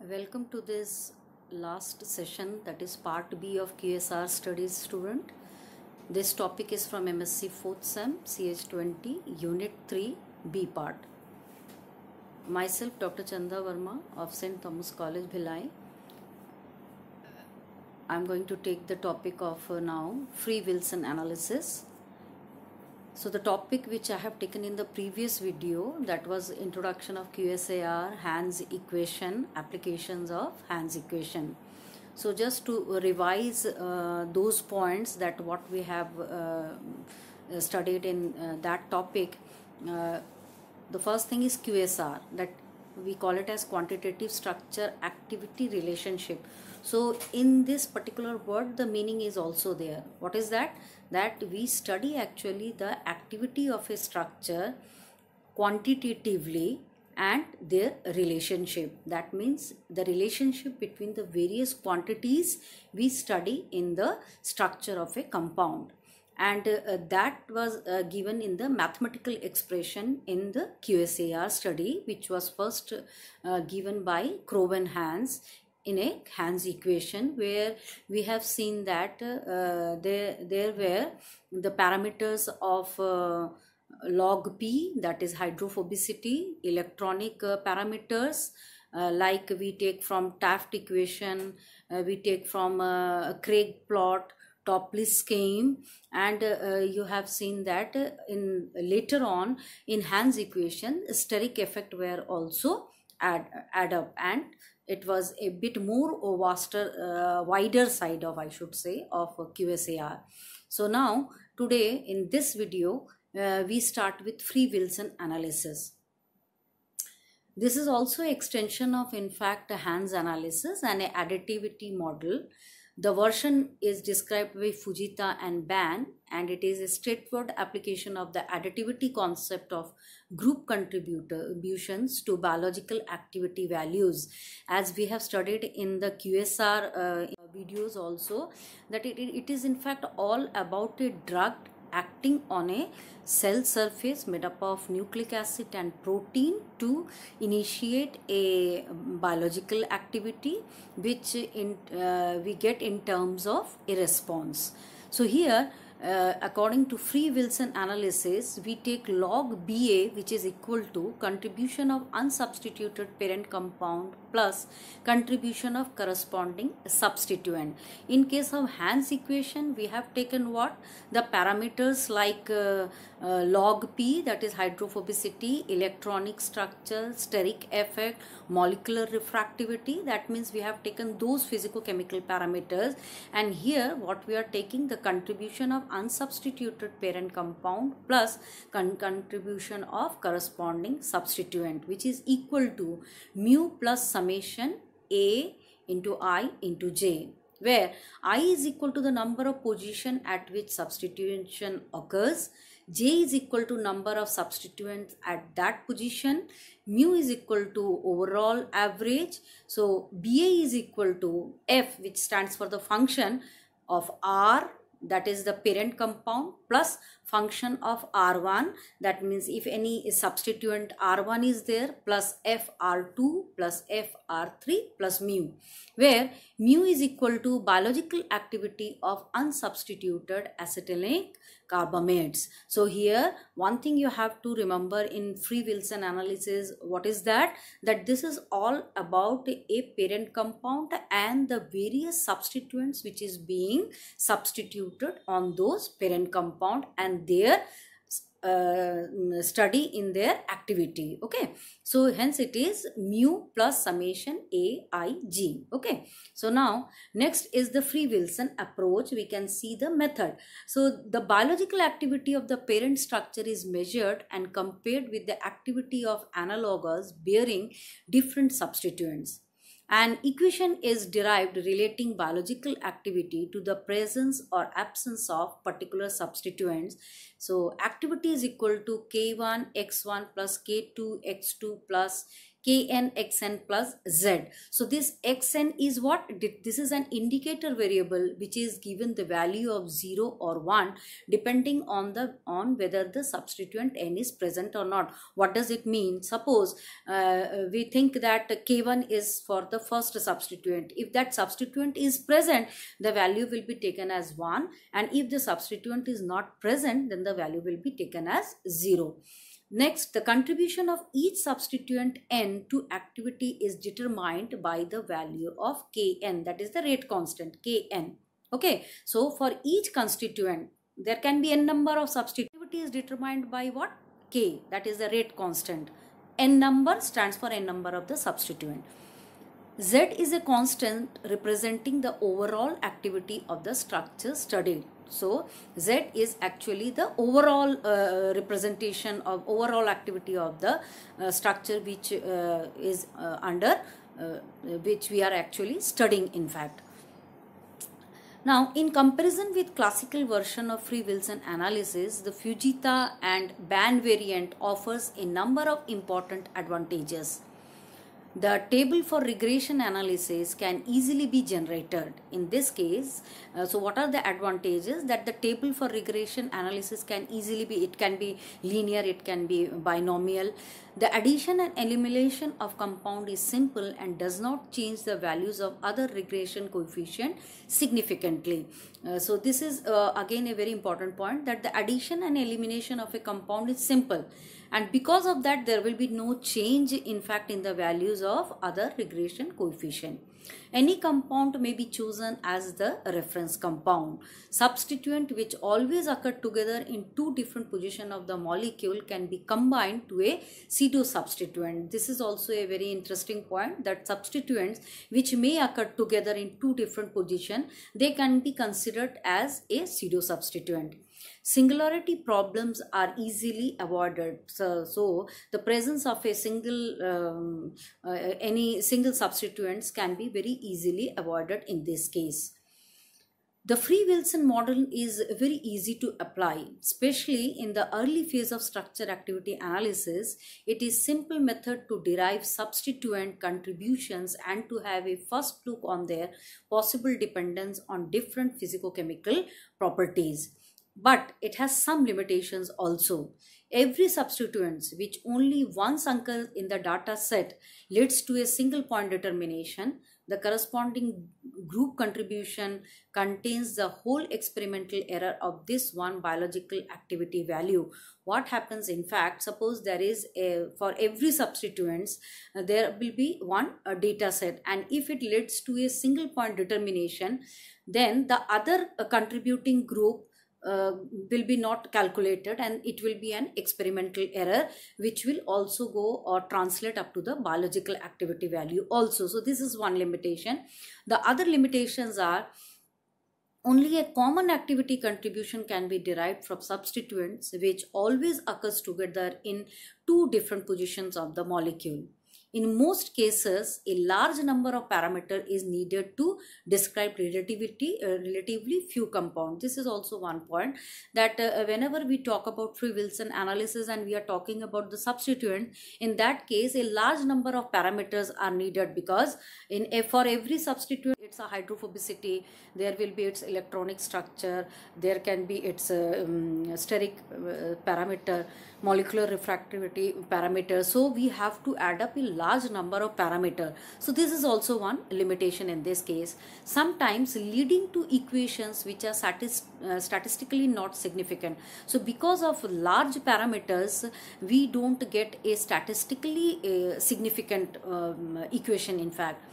Welcome to this last session, that is part B of QSR studies, student. This topic is from MSc 4th Sem CH20 Unit 3 B part. Myself Dr. Chanda Verma of St. Thomas College, Bhilai. I am going to take the topic of now free Wilson analysis. So the topic which I have taken in the previous video, that was introduction of QSAR, Hans equation, applications of Hans equation. So just to revise those points that what we have studied in that topic, the first thing is QSR, that we call it as quantitative structure activity relationship. So in this particular word, the meaning is also there. What is that? That we study actually the activity of a structure quantitatively and their relationship. That means the relationship between the various quantities we study in the structure of a compound. And that was given in the mathematical expression in the QSAR study, which was first given by Crowe and Hans in a Hans equation, where we have seen that there were the parameters of log P, that is hydrophobicity, electronic parameters, like we take from Taft equation, we take from Craig plot, Topliss scheme, and you have seen that in later on in Hans equation, steric effect were also add up, and it was a bit more wider side of, I should say, of QSAR. So now today in this video we start with free Wilson analysis. This is also extension of, in fact, a Hans analysis and a additivity model. The version is described by Fujita and Ban, and it is a straightforward application of the additivity concept of group contributions to biological activity values. As we have studied in the QSR videos also, that it is in fact all about a drug acting on a cell surface made up of nucleic acid and protein to initiate a biological activity, which we get in terms of a response. So here, according to free Wilson analysis, we take log BA, which is equal to contribution of unsubstituted parent compound plus contribution of corresponding substituent. In case of Hans equation, we have taken what? The parameters like log P, that is hydrophobicity, electronic structure, steric effect, molecular refractivity. That means we have taken those physicochemical parameters, and here what we are taking, the contribution of unsubstituted parent compound plus contribution of corresponding substituent, which is equal to mu plus summation A into I into J, where I is equal to the number of position at which substitution occurs, J is equal to number of substituents at that position, mu is equal to overall average. So BA is equal to F, which stands for the function of R, that is the parent compound, plus function of R1, that means if any substituent R1 is there, plus FR2 plus FR3 plus mu, where mu is equal to biological activity of unsubstituted acetylic carbamates. So here one thing you have to remember in free Wilson analysis, what is that? That this is all about a parent compound and the various substituents which is being substituted on those parent compound and their study in their activity. Okay, so hence it is mu plus summation AIG. Okay, so now next is the free Wilson approach. We can see the method. So the biological activity of the parent structure is measured and compared with the activity of analogous bearing different substituents. An equation is derived relating biological activity to the presence or absence of particular substituents. So activity is equal to K1 x1 plus K2 x2 plus kn xn plus z. So this xn is what? This is an indicator variable which is given the value of 0 or 1 depending on whether the substituent n is present or not. What does it mean? Suppose we think that k1 is for the first substituent. If that substituent is present, the value will be taken as 1, and if the substituent is not present, then the value will be taken as 0. Next, the contribution of each substituent n to activity is determined by the value of kn, that is the rate constant kn. Okay, so for each constituent there can be n number of substituents. Activity is determined by what? K, that is the rate constant. N number stands for n number of the substituent. Z is a constant representing the overall activity of the structure studied. So Z is actually the overall representation of overall activity of the structure which is under which we are actually studying in fact. Now, in comparison with classical version of free Wilson analysis, the Fujita and band variant offers a number of important advantages. The table for regression analysis can easily be generated. In this case, so what are the advantages? That the table for regression analysis can easily be, it can be linear, it can be binomial. The addition and elimination of compound is simple and does not change the values of other regression coefficient significantly. So this is again a very important point, that the addition and elimination of a compound is simple, and because of that there will be no change in fact in the values of other regression coefficient. Any compound may be chosen as the reference compound. Substituent which always occur together in two different positions of the molecule can be combined to a pseudo substituent. This is also a very interesting point, that substituents which may occur together in two different positions, they can be considered as a pseudo substituent. Singularity problems are easily avoided. So the presence of a single any single substituents can be very easily avoided in this case. The free Wilson model is very easy to apply, especially in the early phase of structure activity analysis. It is simple method to derive substituent contributions and to have a first look on their possible dependence on different physicochemical properties. But it has some limitations also. Every substituent which only once occurs in the data set leads to a single point determination. The corresponding group contribution contains the whole experimental error of this one biological activity value. What happens in fact, suppose there is for every substituents there will be one data set, and if it leads to a single point determination, then the other contributing group will be not calculated, and it will be an experimental error which will also go or translate up to the biological activity value also. So this is one limitation. The other limitations are, only a common activity contribution can be derived from substituents which always occurs together in two different positions of the molecule. In most cases, a large number of parameters is needed to describe relatively few compounds. This is also one point, that whenever we talk about free Wilson analysis and we are talking about the substituent, in that case a large number of parameters are needed, because for every substituent it's a hydrophobicity, there will be its electronic structure, there can be its steric parameter, molecular refractivity parameter. So we have to add up a large number of parameters. So this is also one limitation in this case, sometimes leading to equations which are statistically not significant. So because of large parameters, we don't get a statistically significant equation in fact.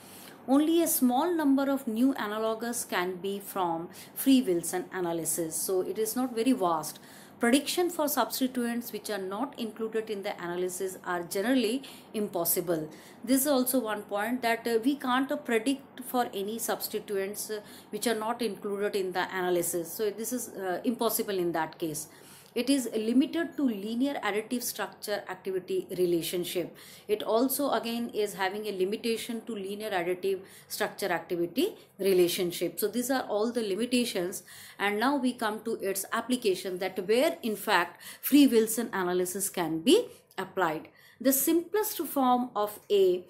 Only a small number of new analogues can be from free Wilson analysis. So it is not very vast. Prediction for substituents which are not included in the analysis are generally impossible. This is also one point, that we can't predict for any substituents which are not included in the analysis. So this is impossible in that case. It is limited to linear additive structure activity relationship. It also again is having a limitation to linear additive structure activity relationship. So these are all the limitations, and now we come to its application, that where in fact free Wilson analysis can be applied. The simplest form of a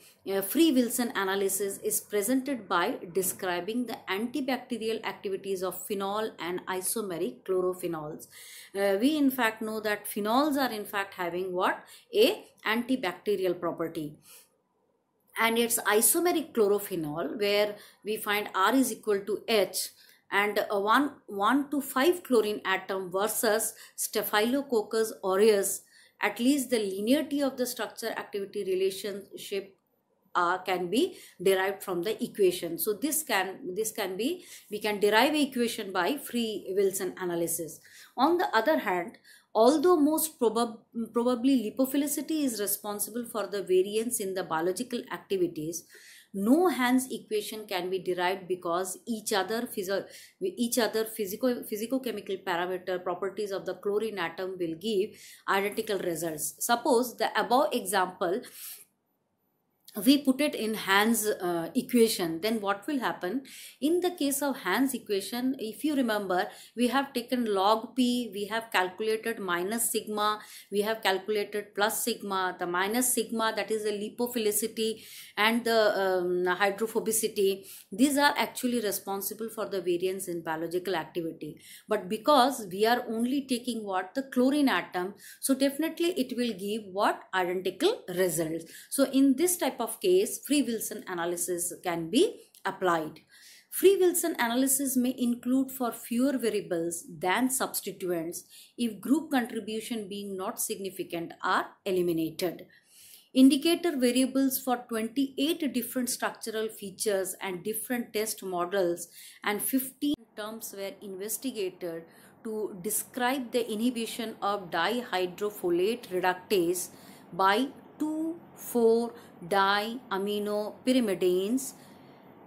free Wilson analysis is presented by describing the antibacterial activities of phenol and isomeric chlorophenols. We in fact know that phenols are in fact having what? A antibacterial property. And it's isomeric chlorophenol where we find R is equal to H, and a 1 to 5 chlorine atom versus Staphylococcus aureus. At least the linearity of the structure activity relationship can be derived from the equation. So this can be, we can derive an equation by free Wilson analysis. On the other hand, although most probably lipophilicity is responsible for the variance in the biological activities, no Hans equation can be derived because each other physicochemical parameter properties of the chlorine atom will give identical results. Suppose the above example we put it in Hans equation, then what will happen? In the case of Hans equation, if you remember, we have taken log P, we have calculated minus sigma, we have calculated plus sigma, the minus sigma, that is the lipophilicity, and the hydrophobicity. These are actually responsible for the variance in biological activity. But because we are only taking what? The chlorine atom, so definitely it will give what? Identical results. So in this type of case, free Wilson analysis can be applied. Free Wilson analysis may include for fewer variables than substituents if group contribution being not significant are eliminated. Indicator variables for 28 different structural features and different test models and 15 terms were investigated to describe the inhibition of dihydrofolate reductase by 2,4-diaminopyrimidines.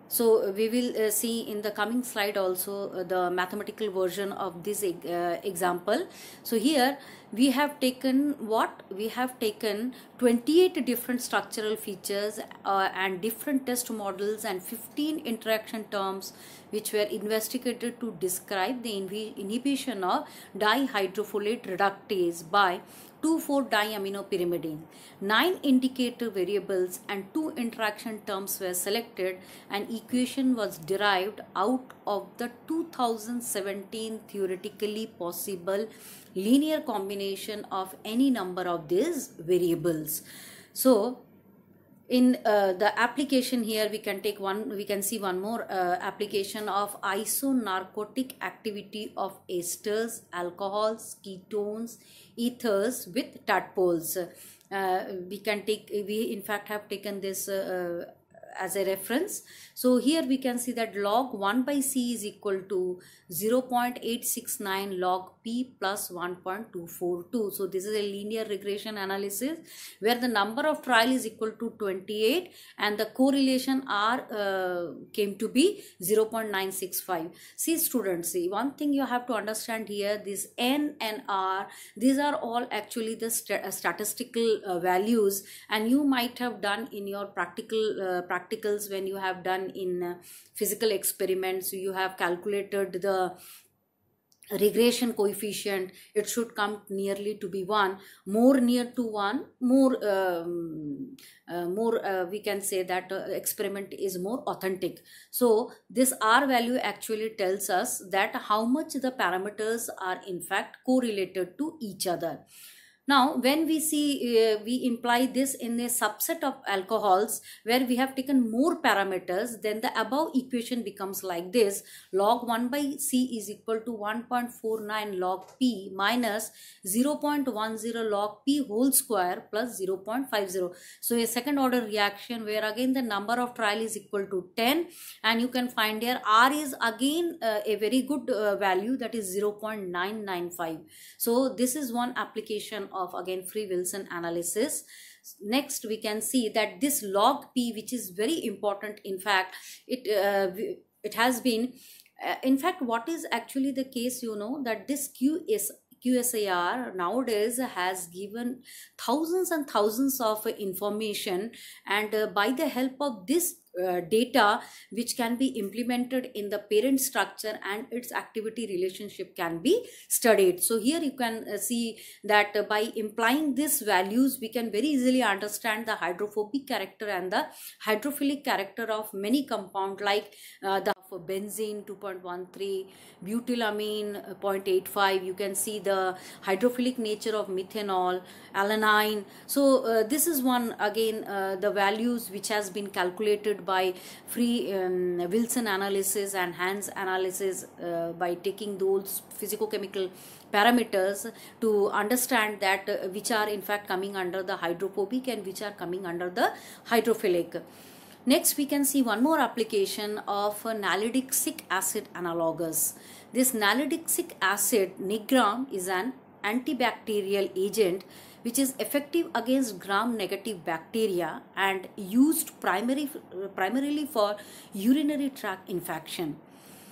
So we will see in the coming slide also the mathematical version of this example. So here we have taken what? We have taken 28 different structural features and different test models and 15 interaction terms which were investigated to describe the inhibition of dihydrofolate reductase by 2,4-diaminopyrimidine. 9 indicator variables and 2 interaction terms were selected. An equation was derived out of the 2017 theoretically possible linear combination of any number of these variables. So in the application here we can see one more application of isonarcotic activity of esters, alcohols, ketones, ethers with tadpoles. We in fact have taken this as a reference. So here we can see that log 1 by C is equal to 0.869 log P plus 1.242. So this is a linear regression analysis where the number of trial is equal to 28 and the correlation R came to be 0.965. See students, see one thing you have to understand here, this N and R, these are all actually the statistical values, and you might have done in your practicals when you have done in physical experiments. You have calculated the regression coefficient. It should come nearly to be 1, more near to 1, more we can say that experiment is more authentic. So this R value actually tells us that how much the parameters are in fact correlated to each other. Now, when we see, we imply this in a subset of alcohols where we have taken more parameters, then the above equation becomes like this. Log 1 by C is equal to 1.49 log P minus 0.10 log P whole square plus 0.50. So a second order reaction where again the number of trial is equal to 10, and you can find here R is again a very good value, that is 0.995. So this is one application of again free Wilson analysis. Next we can see that this log P, which is very important, in fact it has been in fact what is actually the case, you know, that this QSAR nowadays has given thousands and thousands of information, and by the help of this data which can be implemented in the parent structure, and its activity relationship can be studied. So here you can see that by implying these values, we can very easily understand the hydrophobic character and the hydrophilic character of many compound, like the for benzene 2.13, butylamine 0.85. You can see the hydrophilic nature of methanol, alanine. So this is one again the values which has been calculated by free Wilson analysis and Hans analysis by taking those physicochemical parameters to understand that which are in fact coming under the hydrophobic and which are coming under the hydrophilic. Next, we can see one more application of nalidixic acid analogous. This nalidixic acid, Nigram, is an antibacterial agent which is effective against gram-negative bacteria and used primarily for urinary tract infection.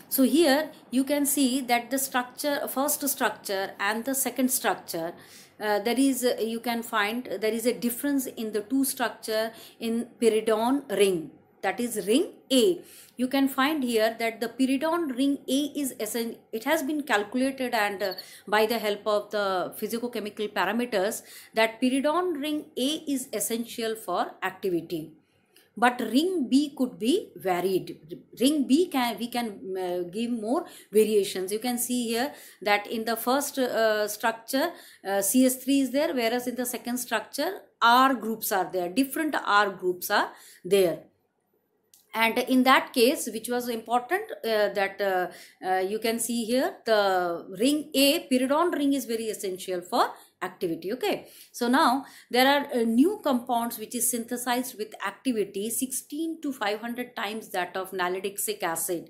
So here you can see that the structure, first structure and the second structure, you can find there is a difference in the two structure in pyridine ring, that is ring A. You can find here that the pyridine ring A is essential. It has been calculated and by the help of the physicochemical parameters that pyridine ring A is essential for activity. But ring B could be varied. Ring B we can give more variations. You can see here that in the first structure CS3 is there, whereas in the second structure R groups are there. Different R groups are there. And in that case, which was important, you can see here the ring A, pyridine ring, is very essential for activity. Okay, so now there are new compounds which is synthesized with activity 16 to 500 times that of nalidixic acid,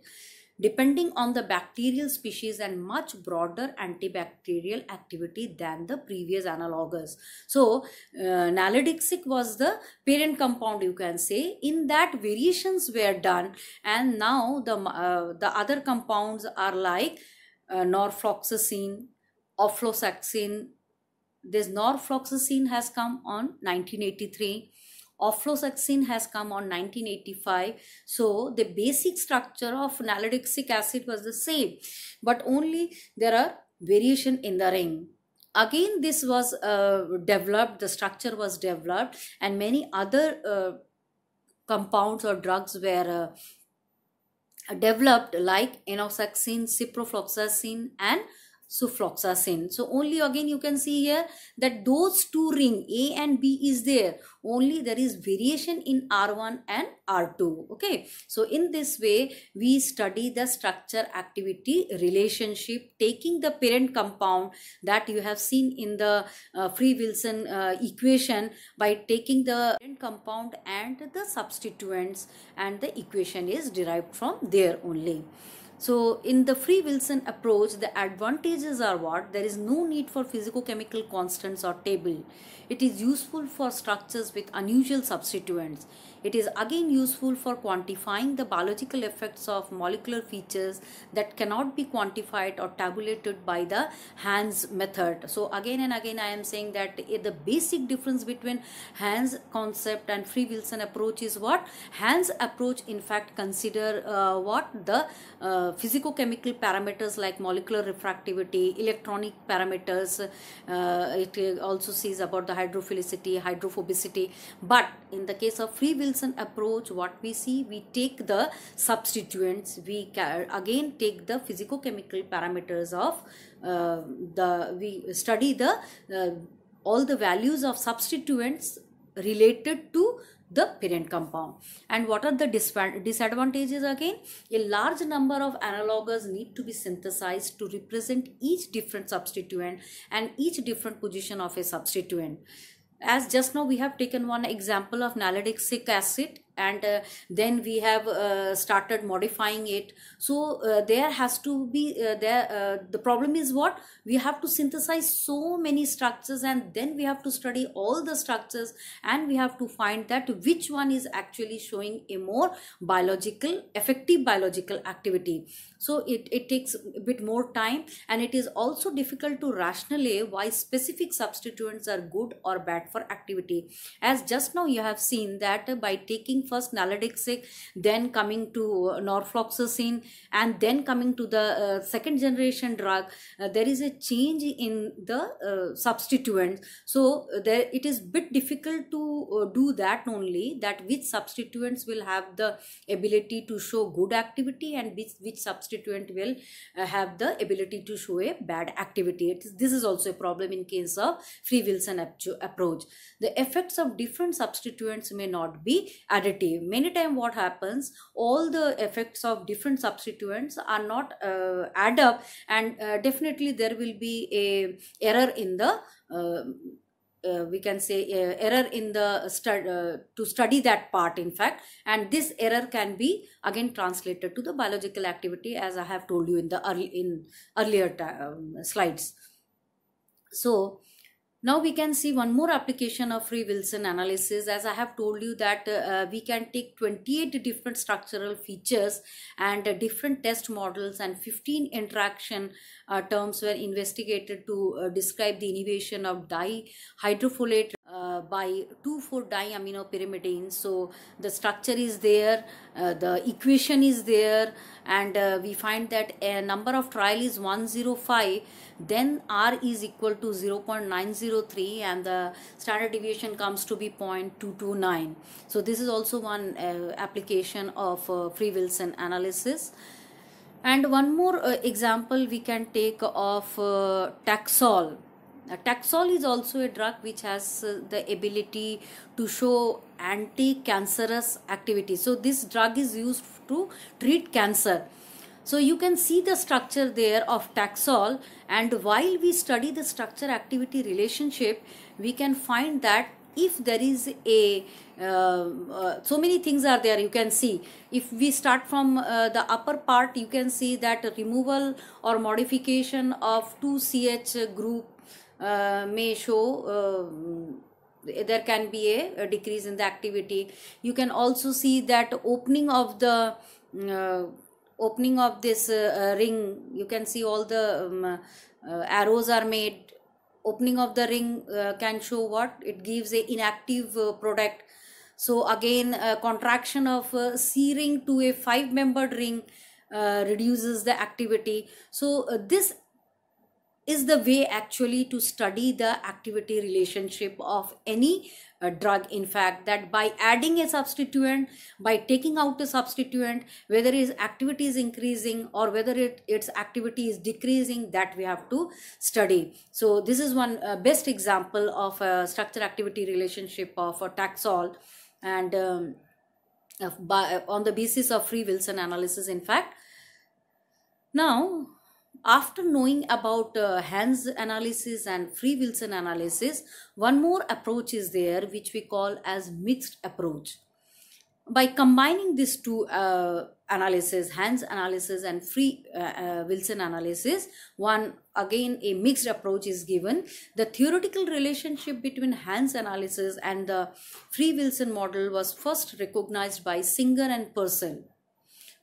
depending on the bacterial species, and much broader antibacterial activity than the previous analogous. So nalidixic was the parent compound, you can say. In that, variations were done, and now the other compounds are like norfloxacin, ofloxacin. This norfloxacin has come on 1983. Ofloxacin has come on 1985. So the basic structure of nalidixic acid was the same, but only there are variation in the ring. Again, this was developed, the structure was developed, and many other compounds or drugs were developed, like enoxaxin, ciprofloxacin, and sulfoxacin. So only again you can see here that those two ring A and B is there, only there is variation in R1 and R2. Okay, so in this way we study the structure activity relationship, taking the parent compound that you have seen in the free Wilson equation, by taking the parent compound and the substituents, and the equation is derived from there only. So in the free Wilson approach, the advantages are what? There is no need for physicochemical constants or table. It is useful for structures with unusual substituents. It is again useful for quantifying the biological effects of molecular features that cannot be quantified or tabulated by the Hans method. So again and again I am saying that the basic difference between Hans concept and free Wilson approach is what? Hans approach in fact consider the physicochemical parameters like molecular refractivity, electronic parameters. It also sees about the hydrophilicity, hydrophobicity. But in the case of free Wilson approach, what we see, we take the substituents, we again take the physicochemical parameters of we study the all the values of substituents related to the parent compound. And what are the disadvantages again? A large number of analogues need to be synthesized to represent each different substituent and each different position of a substituent. As just now we have taken one example of nalidixic acid, and then we have started modifying it. So there has to be the problem is what? We have to synthesize so many structures, and then we have to study all the structures, and we have to find that which one is actually showing a more effective biological activity. So it takes a bit more time, and it is also difficult to rationalize why specific substituents are good or bad for activity. As just now you have seen that by taking first nalodixic, then coming to norfloxacin, and then coming to the second generation drug, there is a change in the substituent. So there it is bit difficult to do that only, that which substituents will have the ability to show good activity and which substituent will have the ability to show a bad activity. This is also a problem in case of free Wilson approach. The effects of different substituents may not be additive. Many times what happens, all the effects of different substituents are not add up, and definitely there will be a error in the we can say error in the to study that part, in fact, and this error can be again translated to the biological activity, as I have told you in the earlier slides. So now we can see one more application of free Wilson analysis. As I have told you that we can take 28 different structural features and different test models, and 15 interaction terms were investigated to describe the inhibition of dihydrofolate by 2,4-diaminopyrimidine. So the structure is there, the equation is there, and we find that a number of trial is 105, then R is equal to 0.903, and the standard deviation comes to be 0.229. So this is also one application of free Wilson analysis. And one more example we can take of Taxol. Taxol is also a drug which has the ability to show anti-cancerous activity. So this drug is used to treat cancer. So you can see the structure there of Taxol, and while we study the structure activity relationship, we can find that if there is a so many things are there. You can see, if we start from the upper part, you can see that removal or modification of 2CH group may show there can be a decrease in the activity. You can also see that opening of the this ring, you can see all the arrows are made. Opening of the ring can show what? It gives a inactive product. So again, contraction of C ring to a 5-membered ring reduces the activity. So this is the way actually to study the activity relationship of any drug, in fact, that by adding a substituent, by taking out a substituent, whether its activity is increasing or whether its activity is decreasing, that we have to study. So this is one best example of a structure activity relationship of Taxol, and on the basis of free Wilson analysis, in fact. Now, after knowing about Hans analysis and free Wilson analysis, one more approach is there which we call as mixed approach. By combining these two analysis, Hans analysis and free Wilson analysis, again a mixed approach is given. The theoretical relationship between Hans analysis and the free Wilson model was first recognized by Singer and Purcell.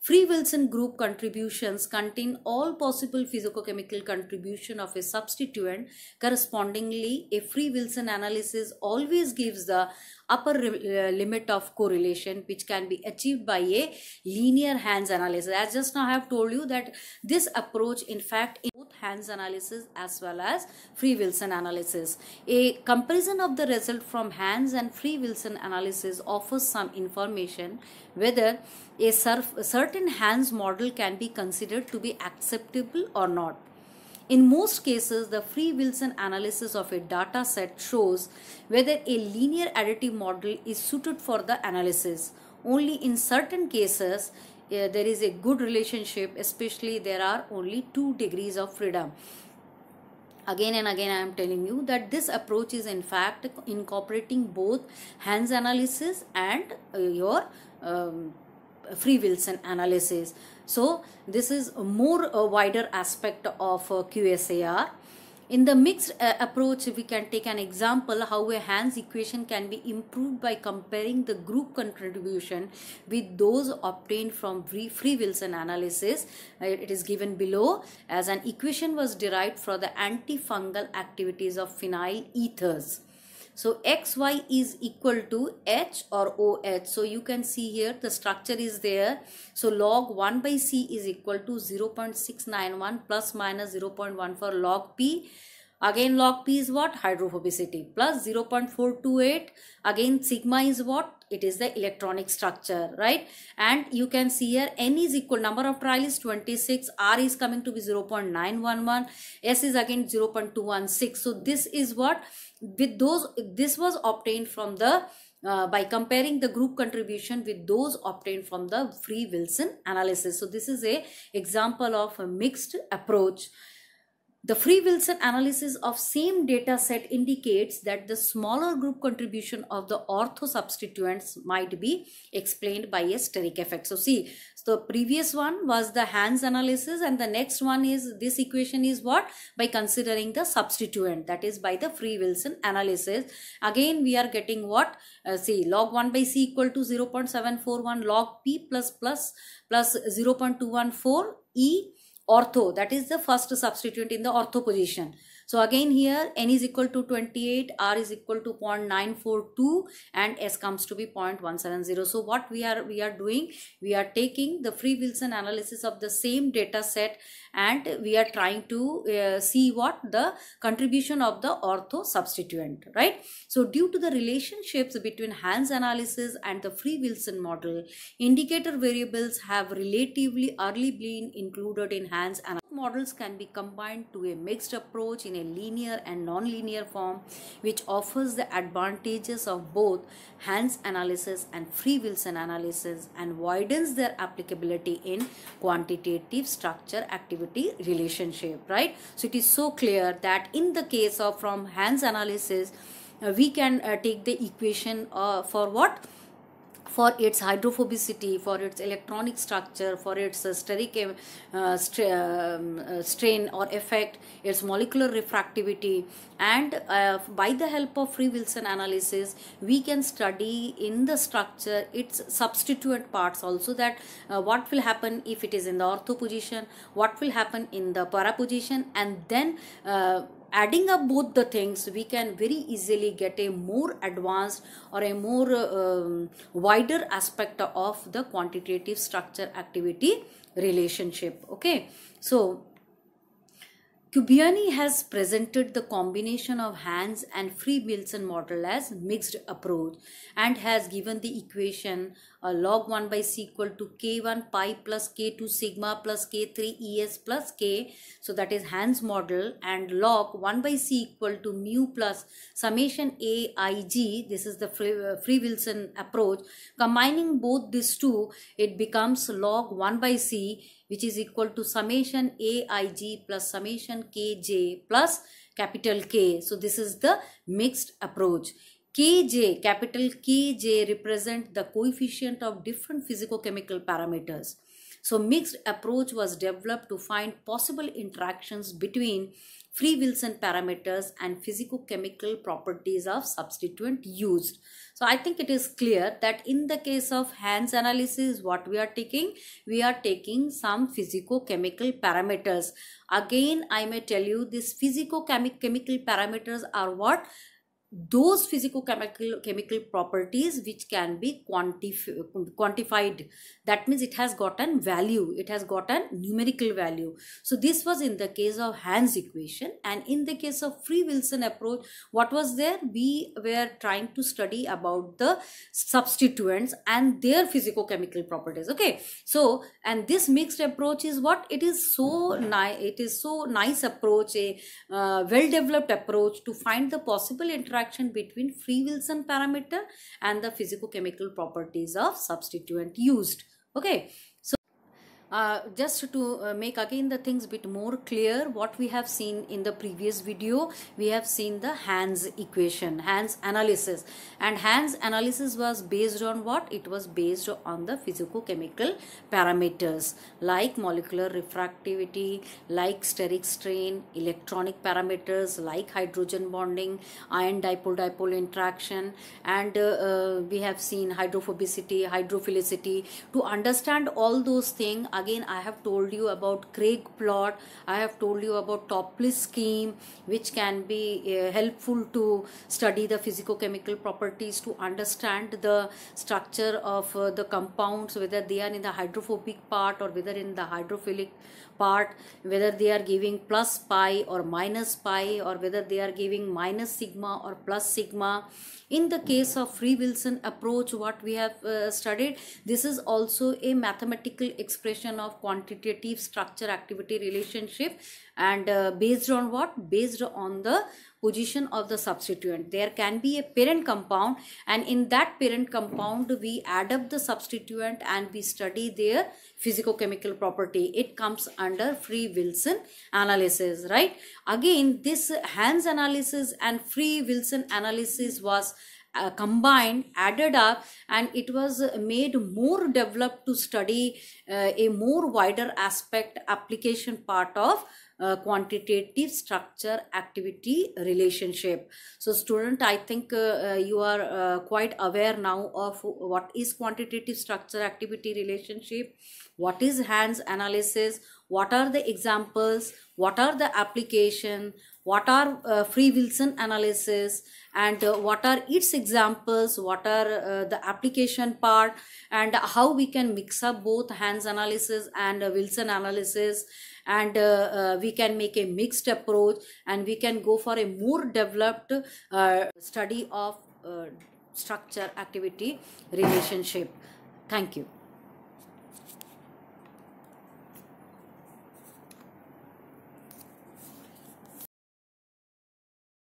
Free Wilson group contributions contain all possible physicochemical contribution of a substituent. Correspondingly, a free Wilson analysis always gives the upper limit of correlation, which can be achieved by a linear Hans analysis. As just now I have told you that this approach, in fact, in both Hans analysis as well as free Wilson analysis. A comparison of the result from Hans and free Wilson analysis offers some information whether a certain Hans model can be considered to be acceptable or not. In most cases, the free Wilson analysis of a data set shows whether a linear additive model is suited for the analysis. Only in certain cases, there is a good relationship, especially there are only 2 degrees of freedom. Again and again I am telling you that this approach is in fact incorporating both Hans analysis and your free Wilson analysis. So this is a more wider aspect of QSAR. In the mixed approach, we can take an example how a Hans equation can be improved by comparing the group contribution with those obtained from free Wilson analysis. It is given below as an equation was derived for the antifungal activities of phenyl ethers. So xy is equal to H or OH. So you can see here the structure is there. So log 1 by C is equal to 0.691 plus minus 0.1 for log P. Again log P is what? Hydrophobicity, plus 0.428. Again sigma is what? It is the electronic structure, right? And you can see here N is equal, number of trial is 26, R is coming to be 0.911, S is again 0.216. So this is what, with those, this was obtained from the by comparing the group contribution with those obtained from the free Wilson analysis. So this is a example of a mixed approach. The free Wilson analysis of same data set indicates that the smaller group contribution of the ortho substituents might be explained by a steric effect. So see, so the previous one was the Hans analysis, and the next one is, this equation is what? By considering the substituent, that is by the free Wilson analysis. Again we are getting what? See, log 1 by C equal to 0.741 log P plus 0.214 E ortho, that is the first substituent in the ortho position. So again here N is equal to 28, R is equal to 0.942 and S comes to be 0.170. So what we are doing, we are taking the free Wilson analysis of the same data set and we are trying to see what the contribution of the ortho substituent, right? So due to the relationships between Hans analysis and the free Wilson model, indicator variables have relatively early been included in Hans analysis. Models can be combined to a mixed approach in a linear and non-linear form, which offers the advantages of both Hans analysis and free Wilson analysis and widens their applicability in quantitative structure activity relationship, right? So it is so clear that in the case of from Hans analysis, we can take the equation for what? For its hydrophobicity, for its electronic structure, for its steric strain or effect, its molecular refractivity, and by the help of free Wilson analysis we can study in the structure its substituent parts also, that what will happen if it is in the ortho position, what will happen in the para position, and then adding up both the things, we can very easily get a more advanced or a more wider aspect of the quantitative structure activity relationship. Okay, so Kubiani has presented the combination of Hans and free Wilson model as mixed approach and has given the equation log 1 by C equal to K1 pi plus K2 sigma plus K3 ES plus K. So that is Hans model, and log 1 by C equal to mu plus summation AIG. This is the free Wilson approach. Combining both these two, it becomes log 1 by C, which is equal to summation AIG plus summation KJ plus capital K. So this is the mixed approach. KJ, capital KJ represent the coefficient of different physicochemical parameters. So mixed approach was developed to find possible interactions between free Wilson parameters and physicochemical properties of substituent used. So I think it is clear that in the case of Hans analysis, what we are taking some physicochemical parameters. Again, I may tell you these physicochemical parameters are what? Those chemical properties which can be quantified. That means it has got a value, it has got a numerical value. So this was in the case of Hans equation, and in the case of free Wilson approach, what was there? We were trying to study about the substituents and their physicochemical properties. Okay, so and this mixed approach is what? It is so nice approach, a well developed approach to find the possible interaction between free Wilson parameter and the physicochemical properties of substituent used. Okay, so just to make again the things bit more clear, what we have seen in the previous video, we have seen the Hans equation, Hans analysis, and Hans analysis was based on what? It was based on the physicochemical parameters like molecular refractivity, like steric strain, electronic parameters like hydrogen bonding, ion dipole-dipole interaction, and we have seen hydrophobicity, hydrophilicity. To understand all those things, again I have told you about Craig plot, I have told you about Topliss scheme, which can be helpful to study the physicochemical properties, to understand the structure of the compounds, whether they are in the hydrophobic part or whether in the hydrophilic part, whether they are giving plus pi or minus pi, or whether they are giving minus sigma or plus sigma. In the case of free Wilson approach, what we have studied, this is also a mathematical expression of quantitative structure activity relationship, and based on what? Based on the position of the substituent. There can be a parent compound, and in that parent compound we add up the substituent and we study their physicochemical property. It comes under free Wilson analysis, right? Again, this Hans analysis and free Wilson analysis was combined, added up, and it was made more developed to study a more wider aspect application part of quantitative structure activity relationship. So student, I think you are quite aware now of what is quantitative structure activity relationship, what is Hans analysis, what are the examples, what are the application, what are free Wilson analysis, and what are its examples, what are the application part, and how we can mix up both Hans analysis and Wilson analysis, and we can make a mixed approach, and we can go for a more developed study of structure activity relationship. Thank you.